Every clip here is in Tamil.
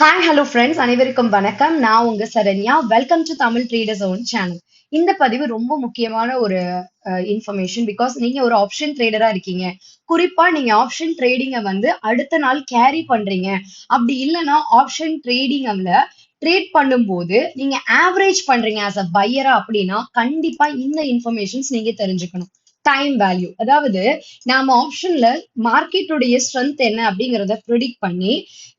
ஹாய் ஹலோ ஃப்ரெண்ட்ஸ், அனைவருக்கும் வணக்கம். நான் உங்க Saranya. Welcome to Tamil traders own channel. இந்த பதிவு ரொம்ப முக்கியமான ஒரு இன்ஃபர்மேஷன். பிகாஸ் நீங்க ஒரு ஆப்ஷன் ட்ரேடரா இருக்கீங்க. குறிப்பா நீங்க ஆப்ஷன் ட்ரேடிங்கை அடுத்த நாள் கேரி பண்றீங்க. அப்படி இல்லைன்னா ஆப்ஷன் ட்ரேடிங்ல ட்ரேட் பண்ணும்போது நீங்க ஆவரேஜ் பண்றீங்க ஆஸ் அ பையரா அப்படின்னா கண்டிப்பா இந்த இன்ஃபர்மேஷன்ஸ் நீங்க தெரிஞ்சுக்கணும். டைம் வேல்யூ, அதாவது நாம ஆப்ஷன்ல மார்க்கெட்டுடைய ஸ்ட்ரென்த் என்ன அப்படிங்கறத ப்ரிடிக்ட் பண்ணி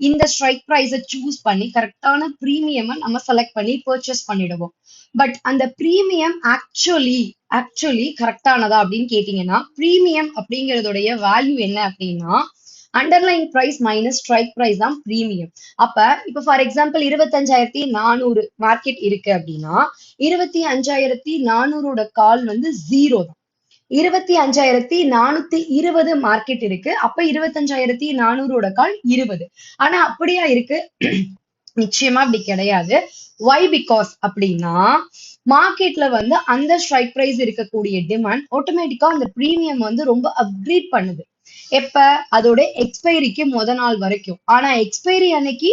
இந்த ஸ்ட்ரைக் ப்ரைஸை சூஸ் பண்ணி கரெக்டான ப்ரீமியம் நம்ம செலக்ட் பண்ணி பர்ச்சேஸ் பண்ணிடுவோம். பட் அந்த ப்ரீமியம் ஆக்சுவலி கரெக்டானதா அப்படின்னு கேட்டீங்கன்னா, ப்ரீமியம் அப்படிங்கறதுடைய வேல்யூ என்ன அப்படின்னா underlying price minus strike price தான் ப்ரீமியம். அப்ப இப்ப ஃபார் எக்ஸாம்பிள் 25,400 மார்க்கெட் இருக்கு அப்படின்னா 25,400 கால் ஜீரோ தான். 25,420 மார்க்கெட் இருக்கு. அப்ப 25,400 கால் 20. ஆனா அப்படியா இருக்கு? நிச்சயமா அப்படி கிடையாது. ஒய் பிகாஸ் அப்படின்னா மார்க்கெட்ல அந்த ஸ்ட்ரைக் பிரைஸ் இருக்கக்கூடிய டிமாண்ட் ஆட்டோமேட்டிக்கா அந்த பிரீமியம் ரொம்ப அப்கிரேட் பண்ணுது. எப்ப? அதோட எக்ஸ்பைரிக்கு நாள் வரைக்கும். ஆனா எக்ஸ்பைரி அன்னைக்கு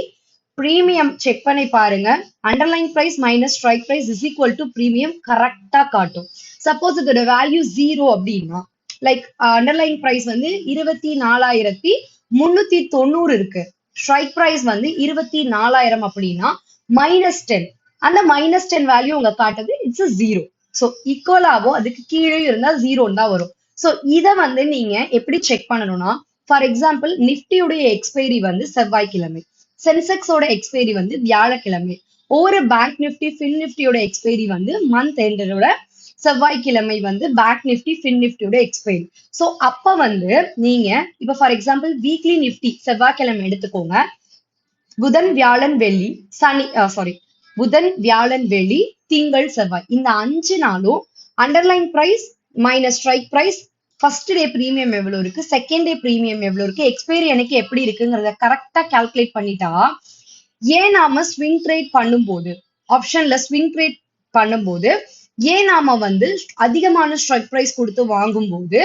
பிரீமியம் செக் பண்ணி பாருங்க. Underlying price minus strike price is equal to premium கரெக்டா காட்டும். சப்போஸ் இதோட வேல்யூ ஜீரோ அப்படின்னா, லைக் அண்டர்லைன் பிரைஸ் 24,390 இருக்கு. ஸ்ட்ரைக் பிரைஸ் 24,000 அப்படின்னா -10. அந்த -10 வேல்யூ உங்க காட்டுது, இட்ஸ் ஜீரோ. ஸோ ஈக்குவலாவோ அதுக்கு கீழே இருந்தா ஜீரோன்னு தான் வரும். ஸோ இதை நீங்க எப்படி செக் பண்ணணும்னா, ஃபார் எக்ஸாம்பிள் நிப்டியுடைய எக்ஸ்பைரி செவ்வாய்க்கிழமை, சென்செக்ஸோட எக்ஸ்பைரி வியாழக்கிழமை, ஒவ்வொரு பேங்க் நிப்டி ஃபின் நிப்டியோட எக்ஸ்பைரி மந்த் எண்டோட செவ்வாய்க்கிழமை பேங்க் நிப்டி ஃபின் நிப்டியோட எக்ஸ்பைரி. ஸோ அப்ப நீங்க இப்ப ஃபார் எக்ஸாம்பிள் வீக்லி நிப்டி செவ்வாய்க்கிழமை எடுத்துக்கோங்க. புதன் வியாழன் வெள்ளி புதன் வியாழன் வெள்ளி திங்கள் செவ்வாய் இந்த 5 நாளும் underlying price minus strike price, first day premium எவ்வளவு இருக்கு, செகண்ட் டே பிரீமியம் எவ்வளவு இருக்கு, எக்ஸ்பைரி அன்னைக்கு எப்படி இருக்குங்கிறத கரெக்டா கால்குலேட் பண்ணிட்டா, ஏன் நாம ஸ்விங் ட்ரேட் பண்ணும்போது, ஆப்ஷன்ல ஸ்விங் ட்ரேட் பண்ணும்போது ஏன் நாம அதிகமான ஸ்ட்ரைக் பிரைஸ் கொடுத்து வாங்கும் போது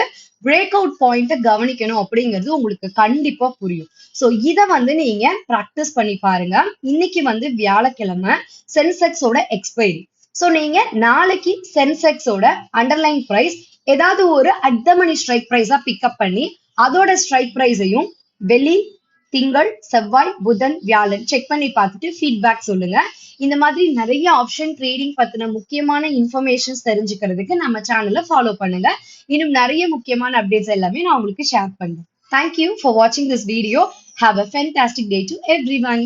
பிரேக் அவுட் பாயிண்ட கவனிக்கணும் அப்படிங்கிறது உங்களுக்கு கண்டிப்பா புரியும். சோ இத நீங்க பிராக்டிஸ் பண்ணி பாருங்க. இன்னைக்கு வியாழக்கிழமை சென்செக்ஸோட எக்ஸ்பைரி. சோ நீங்க நாளைக்கு சென்செக்ஸோட அண்டர்லைன் பிரைஸ் ஏதாவது ஒரு அட்தமணி ஸ்ட்ரைக் பிரைஸா பிக்கப் பண்ணி அதோட ஸ்ட்ரைக் பிரைஸையும் வெள்ளி திங்கள் செவ்வாய் புதன் வியாழன் செக் பண்ணி பார்த்துட்டு ஃபீட்பேக் சொல்லுங்க. இந்த மாதிரி நிறைய ஆப்ஷன் ட்ரேடிங் பத்தின முக்கியமான இன்ஃபர்மேஷன்ஸ் தெரிஞ்சுக்கிறதுக்கு நம்ம சேனலை ஃபாலோ பண்ணுங்க. இன்னும் நிறைய முக்கியமான அப்டேட்ஸ் எல்லாமே நான் உங்களுக்கு ஷேர் பண்றேன். தேங்க்யூ ஃபார் வாட்சிங் this video. Have a fantastic day to everyone.